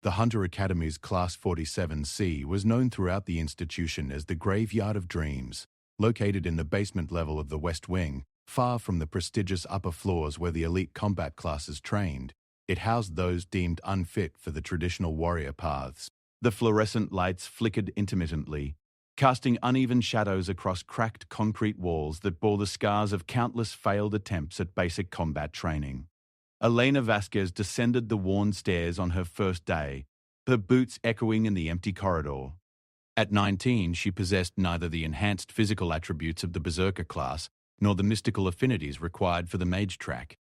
The Hunter Academy's Class 47C was known throughout the institution as the Graveyard of Dreams, located in the basement level of the West Wing, far from the prestigious upper floors where the elite combat classes trained. It housed those deemed unfit for the traditional warrior paths. The fluorescent lights flickered intermittently, casting uneven shadows across cracked concrete walls that bore the scars of countless failed attempts at basic combat training. Elena Vasquez descended the worn stairs on her first day, her boots echoing in the empty corridor. At 19, she possessed neither the enhanced physical attributes of the Berserker class nor the mystical affinities required for the mage track.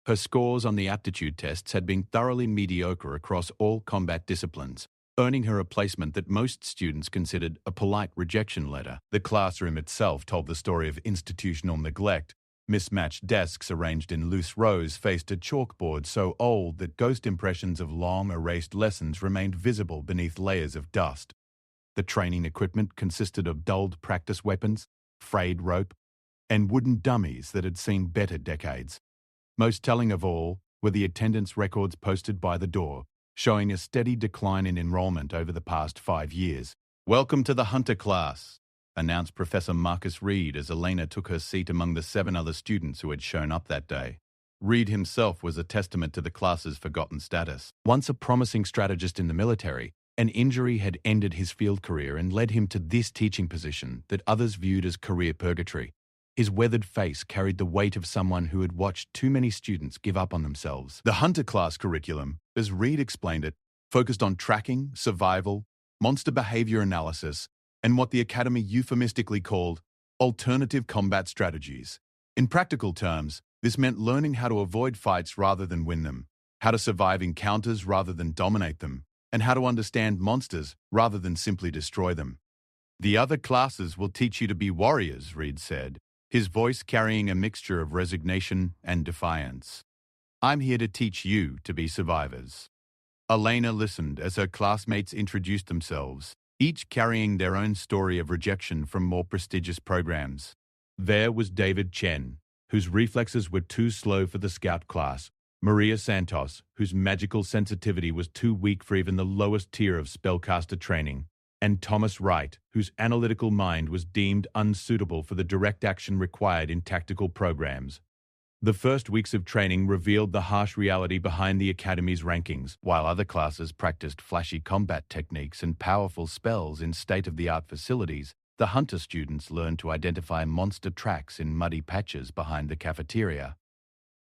Her scores on the aptitude tests had been thoroughly mediocre across all combat disciplines, earning her a placement that most students considered a polite rejection letter. The classroom itself told the story of institutional neglect. Mismatched desks arranged in loose rows faced a chalkboard so old that ghost impressions of long erased lessons remained visible beneath layers of dust. The training equipment consisted of dulled practice weapons, frayed rope, and wooden dummies that had seen better decades. Most telling of all were the attendance records posted by the door, showing a steady decline in enrollment over the past 5 years. "Welcome to the Hunter class," announced Professor Marcus Reed as Elena took her seat among the 7 other students who had shown up that day. Reed himself was a testament to the class's forgotten status. Once a promising strategist in the military, an injury had ended his field career and led him to this teaching position that others viewed as career purgatory. His weathered face carried the weight of someone who had watched too many students give up on themselves. The Hunter class curriculum, as Reed explained it, focused on tracking, survival, monster behavior analysis, and what the Academy euphemistically called alternative combat strategies. In practical terms, this meant learning how to avoid fights rather than win them, how to survive encounters rather than dominate them, and how to understand monsters rather than simply destroy them. "The other classes will teach you to be warriors," Reed said, his voice carrying a mixture of resignation and defiance. "I'm here to teach you to be survivors." Elena listened as her classmates introduced themselves, each carrying their own story of rejection from more prestigious programs. There was David Chen, whose reflexes were too slow for the scout class, Maria Santos, whose magical sensitivity was too weak for even the lowest tier of spellcaster training, and Thomas Wright, whose analytical mind was deemed unsuitable for the direct action required in tactical programs. The first weeks of training revealed the harsh reality behind the Academy's rankings. While other classes practiced flashy combat techniques and powerful spells in state-of-the-art facilities, the Hunter students learned to identify monster tracks in muddy patches behind the cafeteria.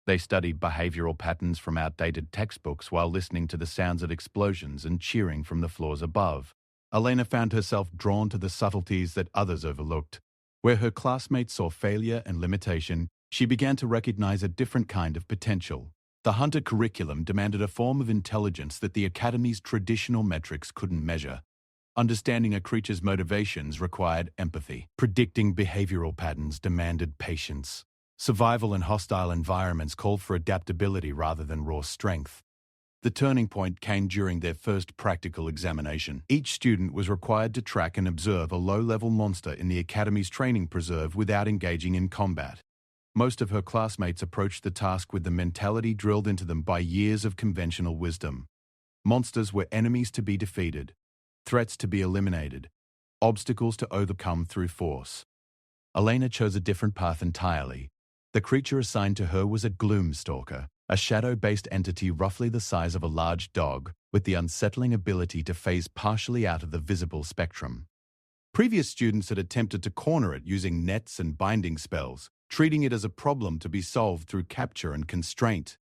They studied behavioral patterns from outdated textbooks while listening to the sounds of explosions and cheering from the floors above. Elena found herself drawn to the subtleties that others overlooked. Where her classmates saw failure and limitation, she began to recognize a different kind of potential. The Hunter curriculum demanded a form of intelligence that the Academy's traditional metrics couldn't measure. Understanding a creature's motivations required empathy. Predicting behavioral patterns demanded patience. Survival in hostile environments called for adaptability rather than raw strength. The turning point came during their first practical examination. Each student was required to track and observe a low-level monster in the Academy's training preserve without engaging in combat. Most of her classmates approached the task with the mentality drilled into them by years of conventional wisdom. Monsters were enemies to be defeated, threats to be eliminated, obstacles to overcome through force. Elena chose a different path entirely. The creature assigned to her was a Gloomstalker, a shadow-based entity roughly the size of a large dog, with the unsettling ability to phase partially out of the visible spectrum. Previous students had attempted to corner it using nets and binding spells, treating it as a problem to be solved through capture and constraint.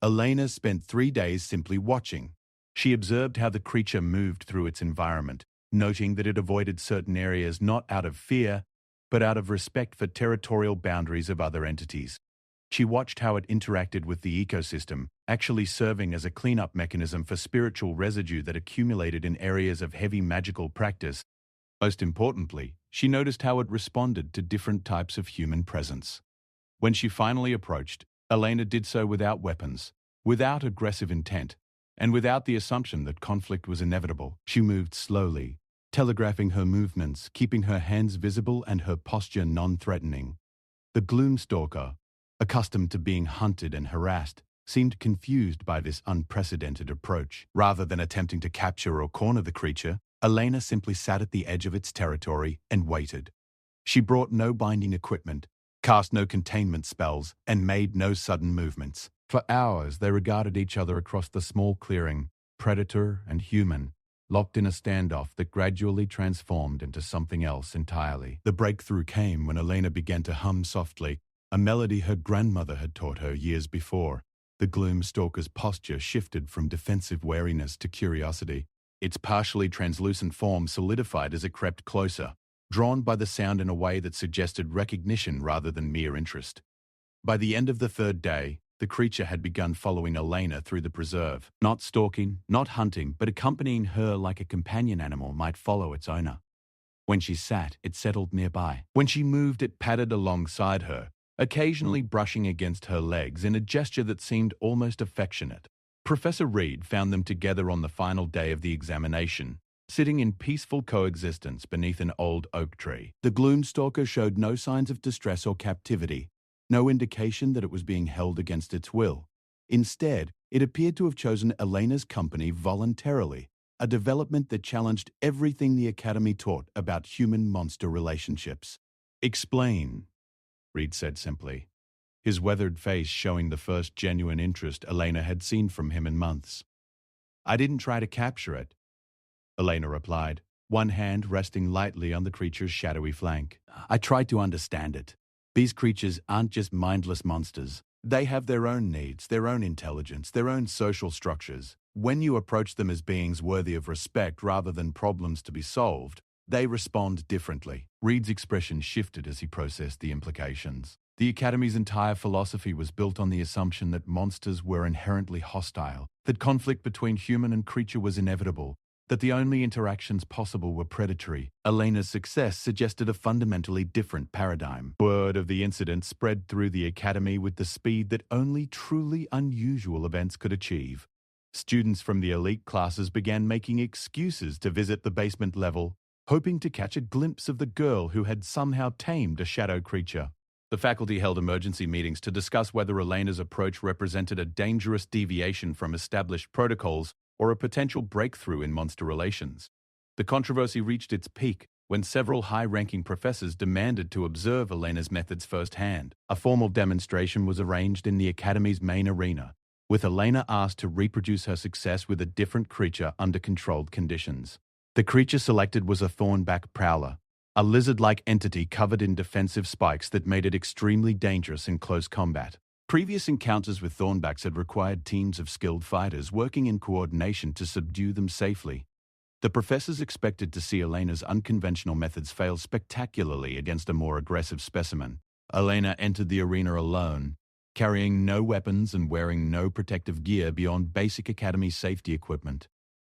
Elena spent 3 days simply watching. She observed how the creature moved through its environment, noting that it avoided certain areas not out of fear, but out of respect for territorial boundaries of other entities. She watched how it interacted with the ecosystem, actually serving as a cleanup mechanism for spiritual residue that accumulated in areas of heavy magical practice. Most importantly, she noticed how it responded to different types of human presence. When she finally approached, Elena did so without weapons, without aggressive intent, and without the assumption that conflict was inevitable. She moved slowly, telegraphing her movements, keeping her hands visible and her posture non-threatening. The Gloomstalker, accustomed to being hunted and harassed, seemed confused by this unprecedented approach. Rather than attempting to capture or corner the creature, Elena simply sat at the edge of its territory and waited. She brought no binding equipment, cast no containment spells, and made no sudden movements. For hours, they regarded each other across the small clearing, predator and human, locked in a standoff that gradually transformed into something else entirely. The breakthrough came when Elena began to hum softly, a melody her grandmother had taught her years before. The Gloomstalker's posture shifted from defensive wariness to curiosity. Its partially translucent form solidified as it crept closer, drawn by the sound in a way that suggested recognition rather than mere interest. By the end of the third day, the creature had begun following Elena through the preserve, not stalking, not hunting, but accompanying her like a companion animal might follow its owner. When she sat, it settled nearby. When she moved, it padded alongside her, occasionally brushing against her legs in a gesture that seemed almost affectionate. Professor Reed found them together on the final day of the examination, sitting in peaceful coexistence beneath an old oak tree. The Gloomstalker showed no signs of distress or captivity, no indication that it was being held against its will. Instead, it appeared to have chosen Elena's company voluntarily, a development that challenged everything the Academy taught about human-monster relationships. "Explain," Reed said simply, his weathered face showing the first genuine interest Elena had seen from him in months. "I didn't try to capture it," Elena replied, one hand resting lightly on the creature's shadowy flank. "I tried to understand it. These creatures aren't just mindless monsters. They have their own needs, their own intelligence, their own social structures. When you approach them as beings worthy of respect rather than problems to be solved, they respond differently." Reed's expression shifted as he processed the implications. The Academy's entire philosophy was built on the assumption that monsters were inherently hostile, that conflict between human and creature was inevitable, that the only interactions possible were predatory. Elena's success suggested a fundamentally different paradigm. Word of the incident spread through the Academy with the speed that only truly unusual events could achieve. Students from the elite classes began making excuses to visit the basement level, hoping to catch a glimpse of the girl who had somehow tamed a shadow creature. The faculty held emergency meetings to discuss whether Elena's approach represented a dangerous deviation from established protocols or a potential breakthrough in monster relations. The controversy reached its peak when several high-ranking professors demanded to observe Elena's methods firsthand. A formal demonstration was arranged in the Academy's main arena, with Elena asked to reproduce her success with a different creature under controlled conditions. The creature selected was a thornback prowler, a lizard-like entity covered in defensive spikes that made it extremely dangerous in close combat. Previous encounters with thornbacks had required teams of skilled fighters working in coordination to subdue them safely. The professors expected to see Elena's unconventional methods fail spectacularly against a more aggressive specimen. Elena entered the arena alone, carrying no weapons and wearing no protective gear beyond basic Academy safety equipment.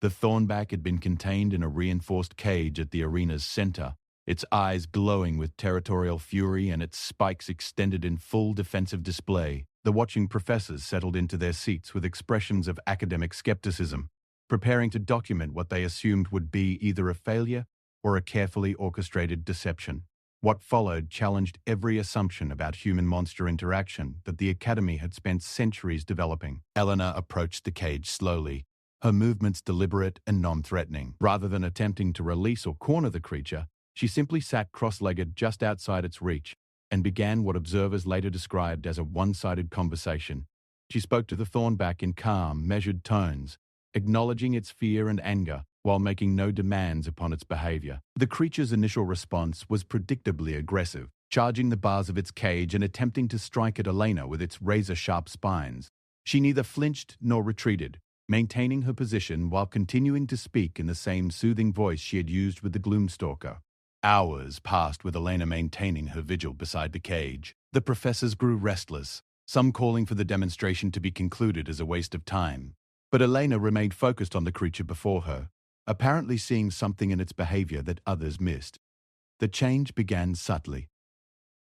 The thornback had been contained in a reinforced cage at the arena's center, its eyes glowing with territorial fury and its spikes extended in full defensive display. The watching professors settled into their seats with expressions of academic skepticism, preparing to document what they assumed would be either a failure or a carefully orchestrated deception. What followed challenged every assumption about human-monster interaction that the Academy had spent centuries developing. Elena approached the cage slowly, her movements deliberate and non-threatening. Rather than attempting to release or corner the creature, she simply sat cross-legged just outside its reach and began what observers later described as a one-sided conversation. She spoke to the thornback in calm, measured tones, acknowledging its fear and anger while making no demands upon its behavior. The creature's initial response was predictably aggressive, charging the bars of its cage and attempting to strike at Elena with its razor-sharp spines. She neither flinched nor retreated, maintaining her position while continuing to speak in the same soothing voice she had used with the Gloomstalker. Hours passed with Elena maintaining her vigil beside the cage. The professors grew restless, some calling for the demonstration to be concluded as a waste of time. But Elena remained focused on the creature before her, apparently seeing something in its behavior that others missed. The change began subtly.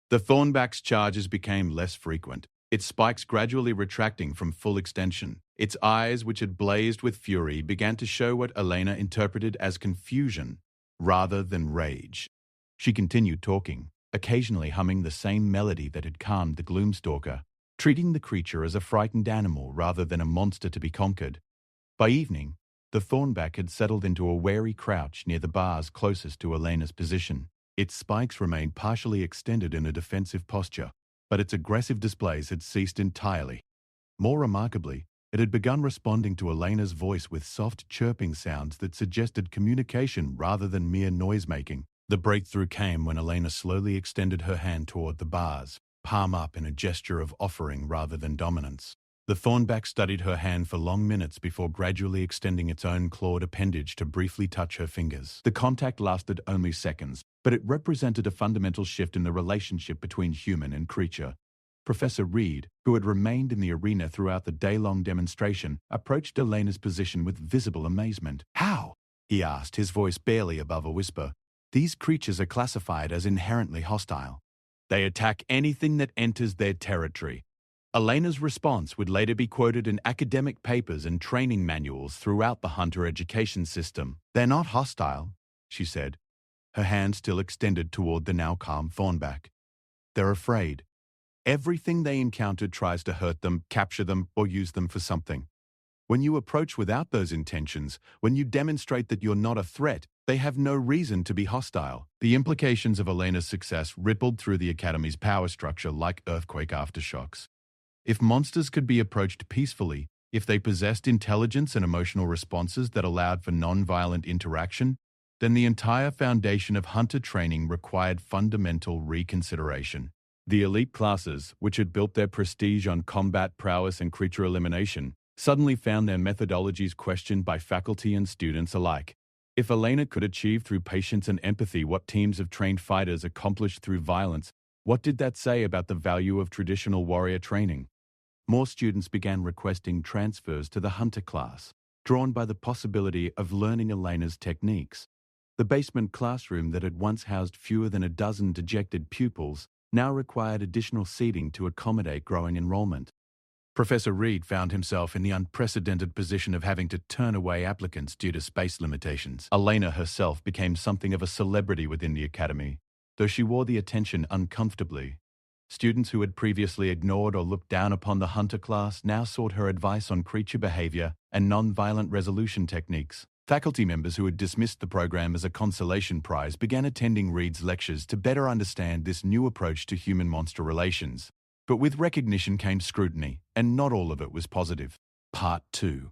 The thornback's charges became less frequent, its spikes gradually retracting from full extension. Its eyes, which had blazed with fury, began to show what Elena interpreted as confusion rather than rage. She continued talking, occasionally humming the same melody that had calmed the Gloomstalker, treating the creature as a frightened animal rather than a monster to be conquered. By evening, the thornback had settled into a wary crouch near the bars closest to Elena's position. Its spikes remained partially extended in a defensive posture, but its aggressive displays had ceased entirely. More remarkably, it had begun responding to Elena's voice with soft chirping sounds that suggested communication rather than mere noise-making. The breakthrough came when Elena slowly extended her hand toward the bars, palm up in a gesture of offering rather than dominance. The thornback studied her hand for long minutes before gradually extending its own clawed appendage to briefly touch her fingers. The contact lasted only seconds, but it represented a fundamental shift in the relationship between human and creature. Professor Reed, who had remained in the arena throughout the day-long demonstration, approached Elena's position with visible amazement. "How?" he asked, his voice barely above a whisper. "These creatures are classified as inherently hostile. They attack anything that enters their territory." Elena's response would later be quoted in academic papers and training manuals throughout the hunter education system. "They're not hostile," she said, her hand still extended toward the now calm thornback. "They're afraid. Everything they encounter tries to hurt them, capture them, or use them for something. When you approach without those intentions, when you demonstrate that you're not a threat, they have no reason to be hostile." The implications of Elena's success rippled through the Academy's power structure like earthquake aftershocks. If monsters could be approached peacefully, if they possessed intelligence and emotional responses that allowed for non-violent interaction, then the entire foundation of hunter training required fundamental reconsideration. The elite classes, which had built their prestige on combat prowess and creature elimination, suddenly found their methodologies questioned by faculty and students alike. If Elena could achieve through patience and empathy what teams of trained fighters accomplished through violence, what did that say about the value of traditional warrior training? More students began requesting transfers to the hunter class, drawn by the possibility of learning Elena's techniques. The basement classroom that had once housed fewer than a dozen dejected pupils now required additional seating to accommodate growing enrollment. Professor Reed found himself in the unprecedented position of having to turn away applicants due to space limitations. Elena herself became something of a celebrity within the academy, though she wore the attention uncomfortably. Students who had previously ignored or looked down upon the hunter class now sought her advice on creature behavior and non-violent resolution techniques. Faculty members who had dismissed the program as a consolation prize began attending Reed's lectures to better understand this new approach to human-monster relations. But with recognition came scrutiny, and not all of it was positive. Part 2.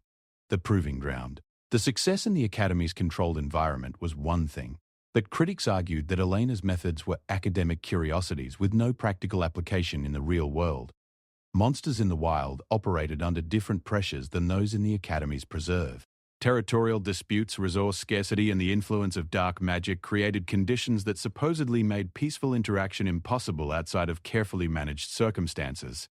The Proving Ground. The success in the Academy's controlled environment was one thing, but critics argued that Elena's methods were academic curiosities with no practical application in the real world. Monsters in the wild operated under different pressures than those in the Academy's preserve. Territorial disputes, resource scarcity, and the influence of dark magic created conditions that supposedly made peaceful interaction impossible outside of carefully managed circumstances.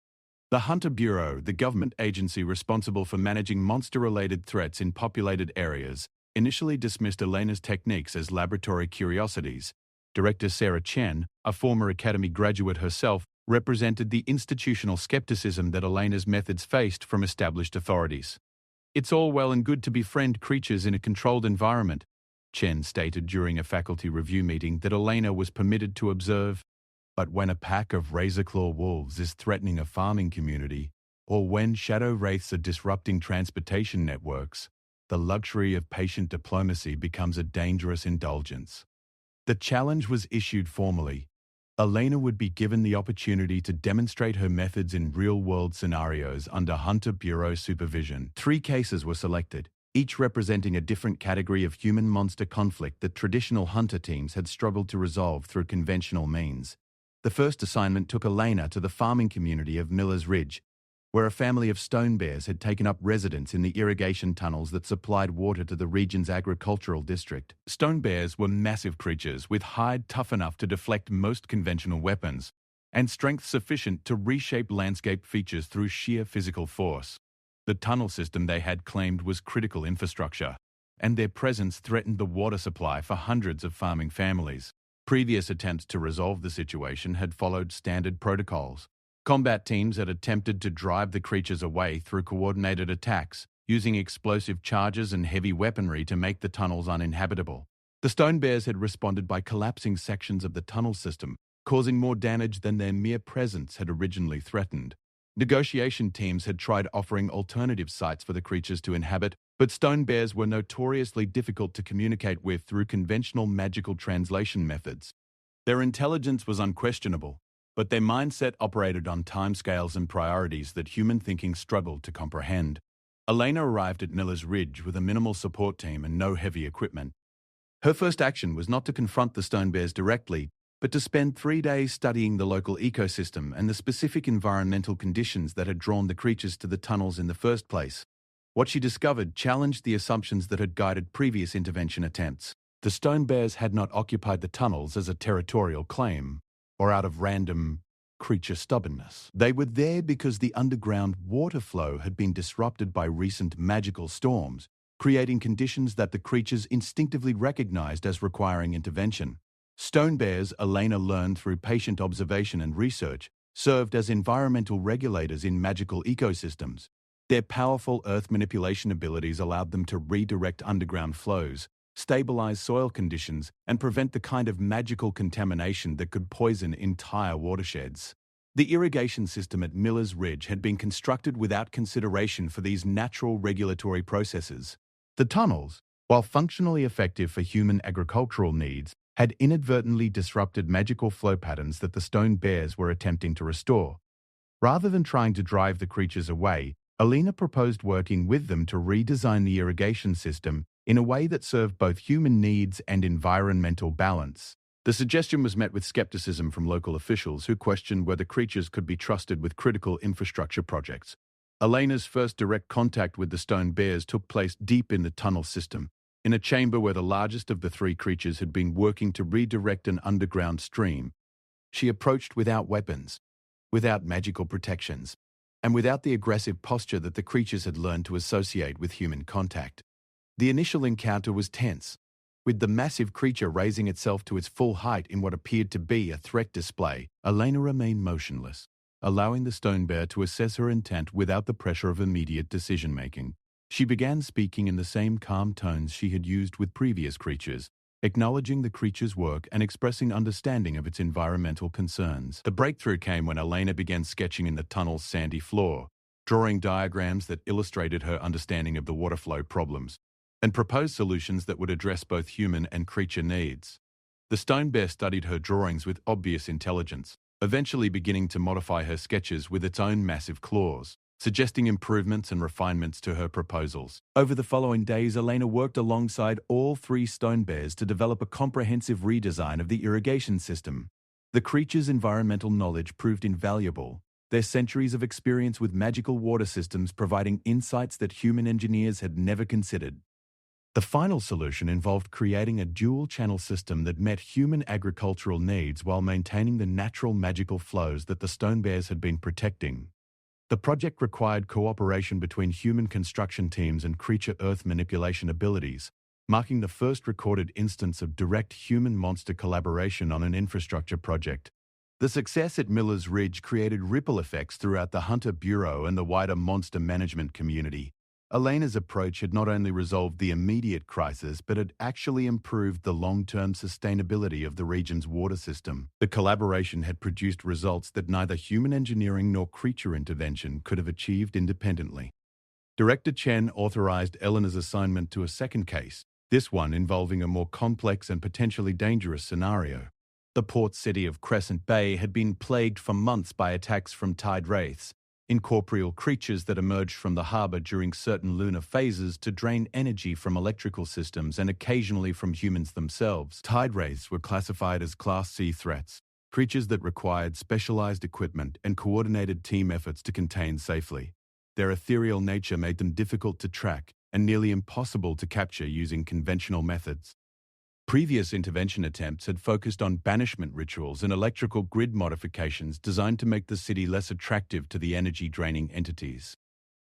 The Hunter Bureau, the government agency responsible for managing monster-related threats in populated areas, initially dismissed Elena's techniques as laboratory curiosities. Director Sarah Chen, a former Academy graduate herself, represented the institutional skepticism that Elena's methods faced from established authorities. "It's all well and good to befriend creatures in a controlled environment," Chen stated during a faculty review meeting that Elena was permitted to observe. "But when a pack of razor-claw wolves is threatening a farming community, or when shadow wraiths are disrupting transportation networks, the luxury of patient diplomacy becomes a dangerous indulgence." The challenge was issued formally. Elena would be given the opportunity to demonstrate her methods in real-world scenarios under Hunter Bureau supervision. 3 cases were selected, each representing a different category of human-monster conflict that traditional hunter teams had struggled to resolve through conventional means. The first assignment took Elena to the farming community of Miller's Ridge, where a family of stone bears had taken up residence in the irrigation tunnels that supplied water to the region's agricultural district. Stone bears were massive creatures with hide tough enough to deflect most conventional weapons, and strength sufficient to reshape landscape features through sheer physical force. The tunnel system they had claimed was critical infrastructure, and their presence threatened the water supply for hundreds of farming families. Previous attempts to resolve the situation had followed standard protocols. Combat teams had attempted to drive the creatures away through coordinated attacks, using explosive charges and heavy weaponry to make the tunnels uninhabitable. The stone bears had responded by collapsing sections of the tunnel system, causing more damage than their mere presence had originally threatened. Negotiation teams had tried offering alternative sites for the creatures to inhabit, but stone bears were notoriously difficult to communicate with through conventional magical translation methods. Their intelligence was unquestionable, but their mindset operated on timescales and priorities that human thinking struggled to comprehend. Elena arrived at Miller's Ridge with a minimal support team and no heavy equipment. Her first action was not to confront the stone bears directly, but to spend 3 days studying the local ecosystem and the specific environmental conditions that had drawn the creatures to the tunnels in the first place. What she discovered challenged the assumptions that had guided previous intervention attempts. The stone bears had not occupied the tunnels as a territorial claim, or out of random creature stubbornness. They were there because the underground water flow had been disrupted by recent magical storms, creating conditions that the creatures instinctively recognized as requiring intervention. Stone bears, Elena learned through patient observation and research, served as environmental regulators in magical ecosystems. Their powerful earth manipulation abilities allowed them to redirect underground flows, stabilize soil conditions, and prevent the kind of magical contamination that could poison entire watersheds. The irrigation system at Miller's Ridge had been constructed without consideration for these natural regulatory processes. The tunnels, while functionally effective for human agricultural needs, had inadvertently disrupted magical flow patterns that the stone bears were attempting to restore. Rather than trying to drive the creatures away, Elena proposed working with them to redesign the irrigation system in a way that served both human needs and environmental balance. The suggestion was met with skepticism from local officials who questioned whether creatures could be trusted with critical infrastructure projects. Elena's first direct contact with the stone bears took place deep in the tunnel system, in a chamber where the largest of the three creatures had been working to redirect an underground stream. She approached without weapons, without magical protections, and without the aggressive posture that the creatures had learned to associate with human contact. The initial encounter was tense, with the massive creature raising itself to its full height in what appeared to be a threat display. Elena remained motionless, allowing the stone bear to assess her intent without the pressure of immediate decision-making. She began speaking in the same calm tones she had used with previous creatures, acknowledging the creature's work and expressing understanding of its environmental concerns. The breakthrough came when Elena began sketching in the tunnel's sandy floor, drawing diagrams that illustrated her understanding of the water flow problems, and proposed solutions that would address both human and creature needs. The stone bear studied her drawings with obvious intelligence, eventually beginning to modify her sketches with its own massive claws, suggesting improvements and refinements to her proposals. Over the following days, Elena worked alongside all three stone bears to develop a comprehensive redesign of the irrigation system. The creatures' environmental knowledge proved invaluable, their centuries of experience with magical water systems providing insights that human engineers had never considered. The final solution involved creating a dual-channel system that met human agricultural needs while maintaining the natural magical flows that the stone bears had been protecting. The project required cooperation between human construction teams and creature earth manipulation abilities, marking the first recorded instance of direct human-monster collaboration on an infrastructure project. The success at Miller's Ridge created ripple effects throughout the Hunter Bureau and the wider monster management community. Elena's approach had not only resolved the immediate crisis, but had actually improved the long-term sustainability of the region's water system. The collaboration had produced results that neither human engineering nor creature intervention could have achieved independently. Director Chen authorized Elena's assignment to a second case, this one involving a more complex and potentially dangerous scenario. The port city of Crescent Bay had been plagued for months by attacks from tide wraiths, incorporeal creatures that emerged from the harbor during certain lunar phases to drain energy from electrical systems and occasionally from humans themselves. Tide wraiths were classified as Class C threats, creatures that required specialized equipment and coordinated team efforts to contain safely. Their ethereal nature made them difficult to track and nearly impossible to capture using conventional methods. Previous intervention attempts had focused on banishment rituals and electrical grid modifications designed to make the city less attractive to the energy-draining entities.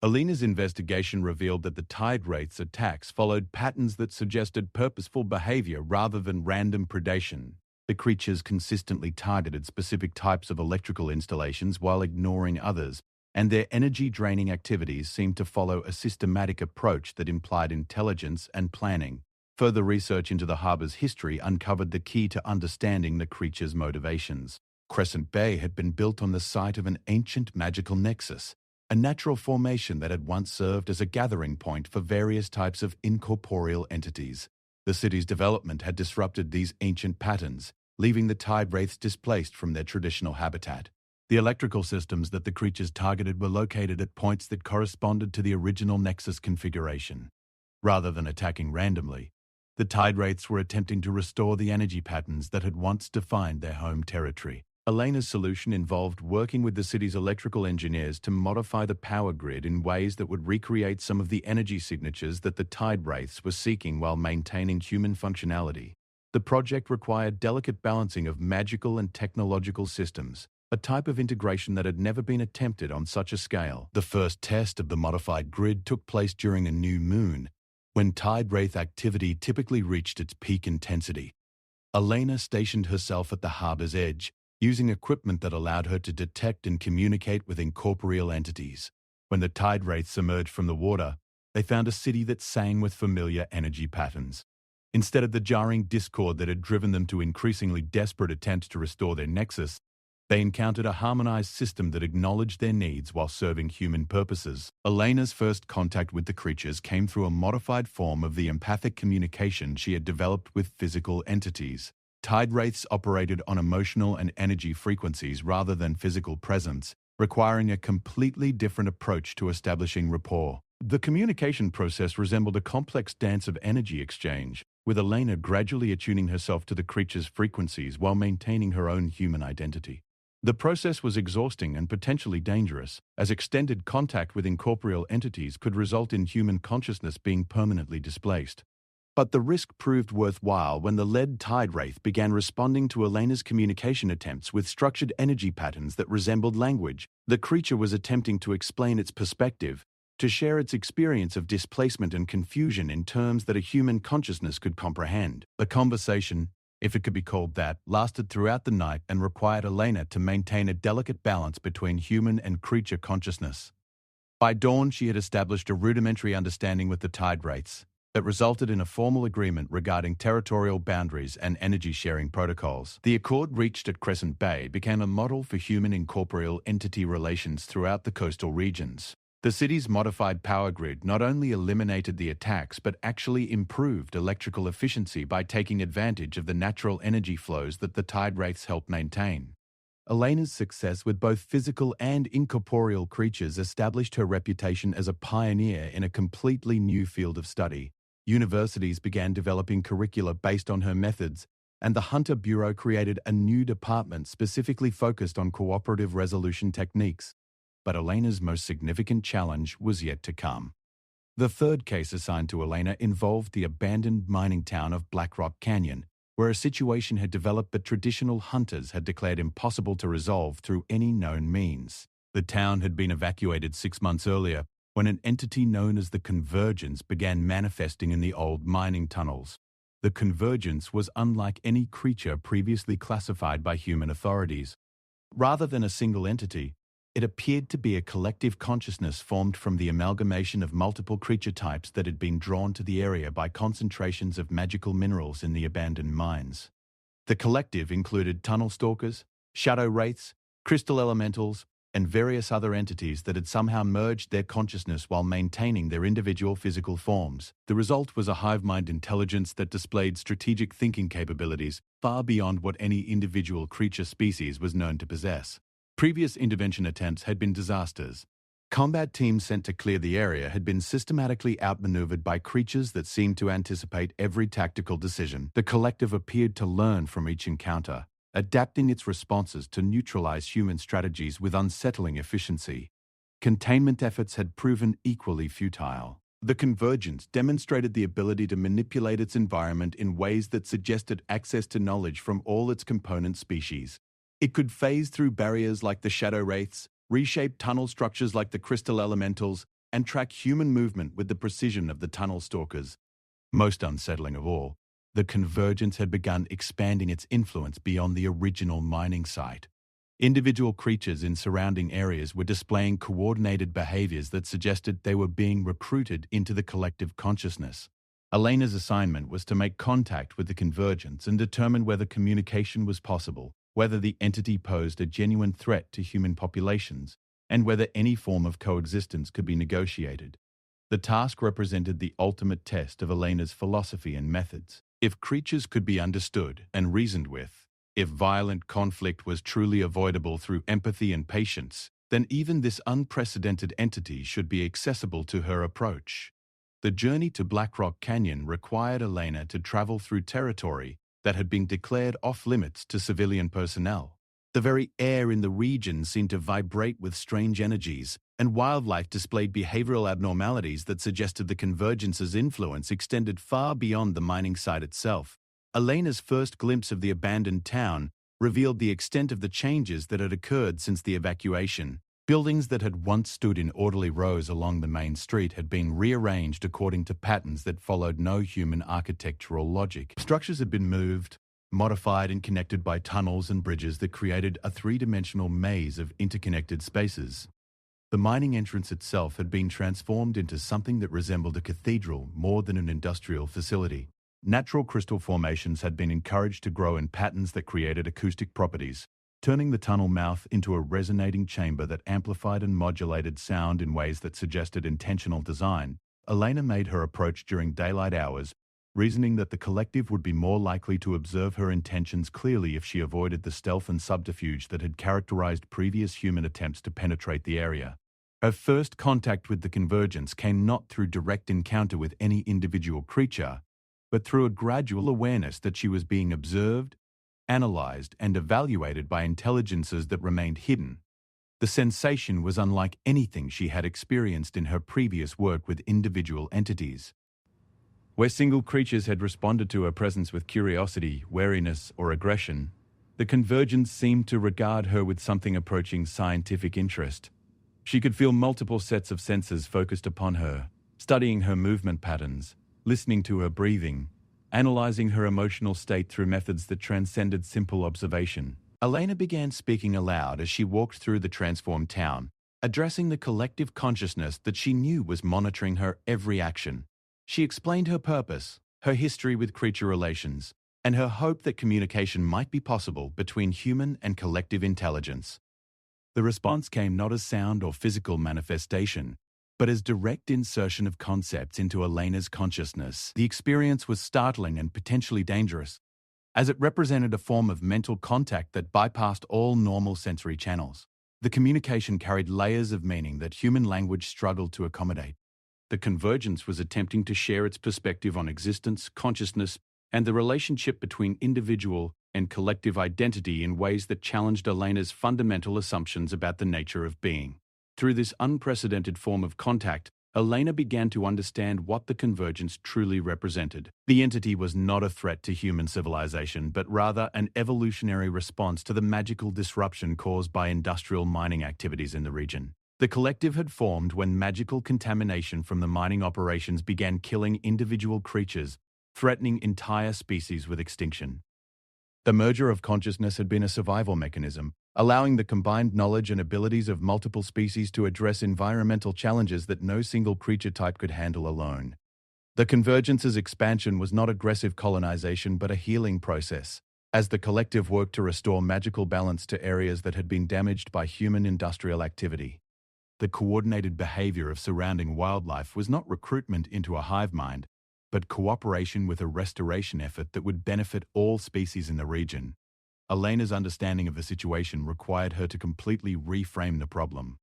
Elena's investigation revealed that the tide wraith's attacks followed patterns that suggested purposeful behavior rather than random predation. The creatures consistently targeted specific types of electrical installations while ignoring others, and their energy-draining activities seemed to follow a systematic approach that implied intelligence and planning. Further research into the harbor's history uncovered the key to understanding the creature's motivations. Crescent Bay had been built on the site of an ancient magical nexus, a natural formation that had once served as a gathering point for various types of incorporeal entities. The city's development had disrupted these ancient patterns, leaving the tide wraiths displaced from their traditional habitat. The electrical systems that the creatures targeted were located at points that corresponded to the original nexus configuration. Rather than attacking randomly, the tide wraiths were attempting to restore the energy patterns that had once defined their home territory. Elena's solution involved working with the city's electrical engineers to modify the power grid in ways that would recreate some of the energy signatures that the tide wraiths were seeking while maintaining human functionality. The project required delicate balancing of magical and technological systems, a type of integration that had never been attempted on such a scale. The first test of the modified grid took place during a new moon, when tide wraith activity typically reached its peak intensity. Elena stationed herself at the harbor's edge, using equipment that allowed her to detect and communicate with incorporeal entities. When the tide wraiths emerged from the water, they found a city that sang with familiar energy patterns. Instead of the jarring discord that had driven them to increasingly desperate attempts to restore their nexus, they encountered a harmonized system that acknowledged their needs while serving human purposes. Elena's first contact with the creatures came through a modified form of the empathic communication she had developed with physical entities. Tide wraiths operated on emotional and energy frequencies rather than physical presence, requiring a completely different approach to establishing rapport. The communication process resembled a complex dance of energy exchange, with Elena gradually attuning herself to the creature's frequencies while maintaining her own human identity. The process was exhausting and potentially dangerous, as extended contact with incorporeal entities could result in human consciousness being permanently displaced. But the risk proved worthwhile when the lead tide wraith began responding to Elena's communication attempts with structured energy patterns that resembled language. The creature was attempting to explain its perspective, to share its experience of displacement and confusion in terms that a human consciousness could comprehend. The conversation, if it could be called that, lasted throughout the night and required Elena to maintain a delicate balance between human and creature consciousness. By dawn, she had established a rudimentary understanding with the tide wraiths that resulted in a formal agreement regarding territorial boundaries and energy-sharing protocols. The accord reached at Crescent Bay became a model for human incorporeal entity relations throughout the coastal regions. The city's modified power grid not only eliminated the attacks but actually improved electrical efficiency by taking advantage of the natural energy flows that the tide wraiths helped maintain. Elena's success with both physical and incorporeal creatures established her reputation as a pioneer in a completely new field of study. Universities began developing curricula based on her methods, and the Hunter Bureau created a new department specifically focused on cooperative resolution techniques. But Elena's most significant challenge was yet to come. The third case assigned to Elena involved the abandoned mining town of Black Rock Canyon, where a situation had developed that traditional hunters had declared impossible to resolve through any known means. The town had been evacuated 6 months earlier, when an entity known as the Convergence began manifesting in the old mining tunnels. The Convergence was unlike any creature previously classified by human authorities. Rather than a single entity, it appeared to be a collective consciousness formed from the amalgamation of multiple creature types that had been drawn to the area by concentrations of magical minerals in the abandoned mines. The collective included tunnel stalkers, shadow wraiths, crystal elementals, and various other entities that had somehow merged their consciousness while maintaining their individual physical forms. The result was a hive-mind intelligence that displayed strategic thinking capabilities far beyond what any individual creature species was known to possess. Previous intervention attempts had been disasters. Combat teams sent to clear the area had been systematically outmaneuvered by creatures that seemed to anticipate every tactical decision. The collective appeared to learn from each encounter, adapting its responses to neutralize human strategies with unsettling efficiency. Containment efforts had proven equally futile. The Convergence demonstrated the ability to manipulate its environment in ways that suggested access to knowledge from all its component species. It could phase through barriers like the shadow wraiths, reshape tunnel structures like the crystal elementals, and track human movement with the precision of the tunnel stalkers. Most unsettling of all, the Convergence had begun expanding its influence beyond the original mining site. Individual creatures in surrounding areas were displaying coordinated behaviors that suggested they were being recruited into the collective consciousness. Elena's assignment was to make contact with the Convergence and determine whether communication was possible. whether the entity posed a genuine threat to human populations, and whether any form of coexistence could be negotiated. The task represented the ultimate test of Elena's philosophy and methods. If creatures could be understood and reasoned with, if violent conflict was truly avoidable through empathy and patience, then even this unprecedented entity should be accessible to her approach. The journey to Blackrock Canyon required Elena to travel through territory that had been declared off-limits to civilian personnel. The very air in the region seemed to vibrate with strange energies, and wildlife displayed behavioral abnormalities that suggested the convergence's influence extended far beyond the mining site itself. Elena's first glimpse of the abandoned town revealed the extent of the changes that had occurred since the evacuation. Buildings that had once stood in orderly rows along the main street had been rearranged according to patterns that followed no human architectural logic. Structures had been moved, modified and connected by tunnels and bridges that created a three-dimensional maze of interconnected spaces. The mining entrance itself had been transformed into something that resembled a cathedral more than an industrial facility. Natural crystal formations had been encouraged to grow in patterns that created acoustic properties, turning the tunnel mouth into a resonating chamber that amplified and modulated sound in ways that suggested intentional design. Elena made her approach during daylight hours, reasoning that the collective would be more likely to observe her intentions clearly if she avoided the stealth and subterfuge that had characterized previous human attempts to penetrate the area. Her first contact with the convergence came not through direct encounter with any individual creature, but through a gradual awareness that she was being observed, analyzed, and evaluated by intelligences that remained hidden. The sensation was unlike anything she had experienced in her previous work with individual entities. Where single creatures had responded to her presence with curiosity, wariness, or aggression, the convergence seemed to regard her with something approaching scientific interest. She could feel multiple sets of senses focused upon her, studying her movement patterns, listening to her breathing, analyzing her emotional state through methods that transcended simple observation. Elena began speaking aloud as she walked through the transformed town, addressing the collective consciousness that she knew was monitoring her every action. She explained her purpose, her history with creature relations, and her hope that communication might be possible between human and collective intelligence. The response came not as sound or physical manifestation, but as direct insertion of concepts into Elena's consciousness. The experience was startling and potentially dangerous, as it represented a form of mental contact that bypassed all normal sensory channels. The communication carried layers of meaning that human language struggled to accommodate. The convergence was attempting to share its perspective on existence, consciousness, and the relationship between individual and collective identity in ways that challenged Elena's fundamental assumptions about the nature of being. Through this unprecedented form of contact, Elena began to understand what the convergence truly represented. The entity was not a threat to human civilization, but rather an evolutionary response to the magical disruption caused by industrial mining activities in the region. The collective had formed when magical contamination from the mining operations began killing individual creatures, threatening entire species with extinction. The merger of consciousness had been a survival mechanism, allowing the combined knowledge and abilities of multiple species to address environmental challenges that no single creature type could handle alone. The convergence's expansion was not aggressive colonization but a healing process, as the collective worked to restore magical balance to areas that had been damaged by human industrial activity. The coordinated behavior of surrounding wildlife was not recruitment into a hive mind, but cooperation with a restoration effort that would benefit all species in the region. Elena's understanding of the situation required her to completely reframe the problem.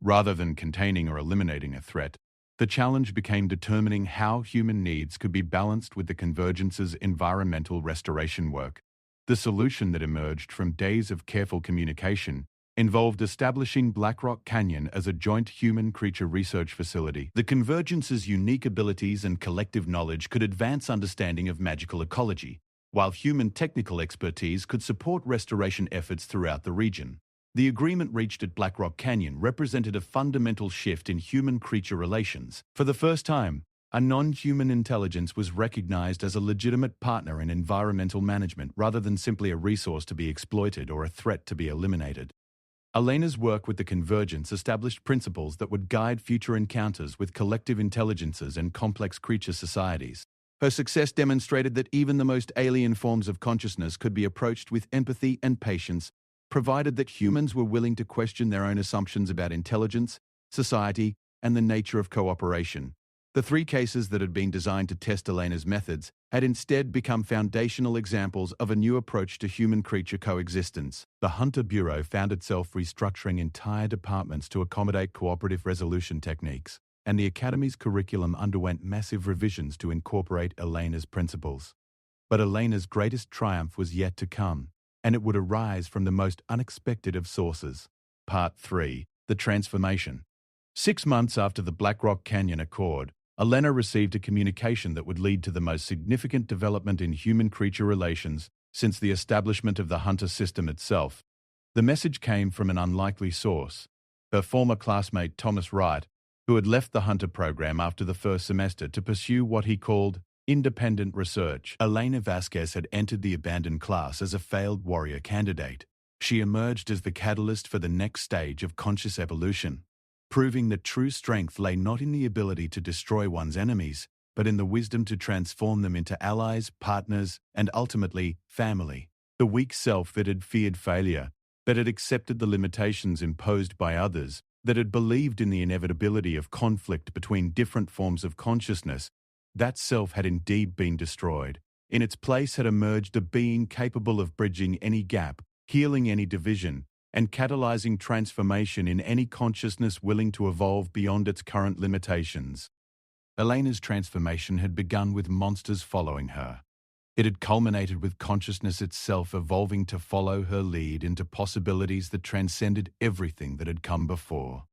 Rather than containing or eliminating a threat, the challenge became determining how human needs could be balanced with the convergence's environmental restoration work. The solution that emerged from days of careful communication involved establishing Blackrock Canyon as a joint human-creature research facility. The convergence's unique abilities and collective knowledge could advance understanding of magical ecology, while human technical expertise could support restoration efforts throughout the region. The agreement reached at Blackrock Canyon represented a fundamental shift in human-creature relations. For the first time, a non-human intelligence was recognized as a legitimate partner in environmental management rather than simply a resource to be exploited or a threat to be eliminated. Elena's work with the convergence established principles that would guide future encounters with collective intelligences and complex creature societies. Her success demonstrated that even the most alien forms of consciousness could be approached with empathy and patience, provided that humans were willing to question their own assumptions about intelligence, society, and the nature of cooperation. The three cases that had been designed to test Elena's methods had instead become foundational examples of a new approach to human-creature coexistence. The Hunter Bureau found itself restructuring entire departments to accommodate cooperative resolution techniques, and the Academy's curriculum underwent massive revisions to incorporate Elena's principles. But Elena's greatest triumph was yet to come, and it would arise from the most unexpected of sources. Part 3. The Transformation. 6 months after the Black Rock Canyon Accord, Elena received a communication that would lead to the most significant development in human-creature relations since the establishment of the Hunter system itself. The message came from an unlikely source, her former classmate Thomas Wright, who had left the Hunter program after the first semester to pursue what he called independent research. Elena Vasquez had entered the abandoned class as a failed warrior candidate. She emerged as the catalyst for the next stage of conscious evolution, proving that true strength lay not in the ability to destroy one's enemies, but in the wisdom to transform them into allies, partners, and ultimately, family. The weak self that had feared failure, that had accepted the limitations imposed by others, that had believed in the inevitability of conflict between different forms of consciousness, that self had indeed been destroyed. In its place had emerged a being capable of bridging any gap, healing any division, and catalyzing transformation in any consciousness willing to evolve beyond its current limitations. Elena's transformation had begun with monsters following her. It had culminated with consciousness itself evolving to follow her lead into possibilities that transcended everything that had come before.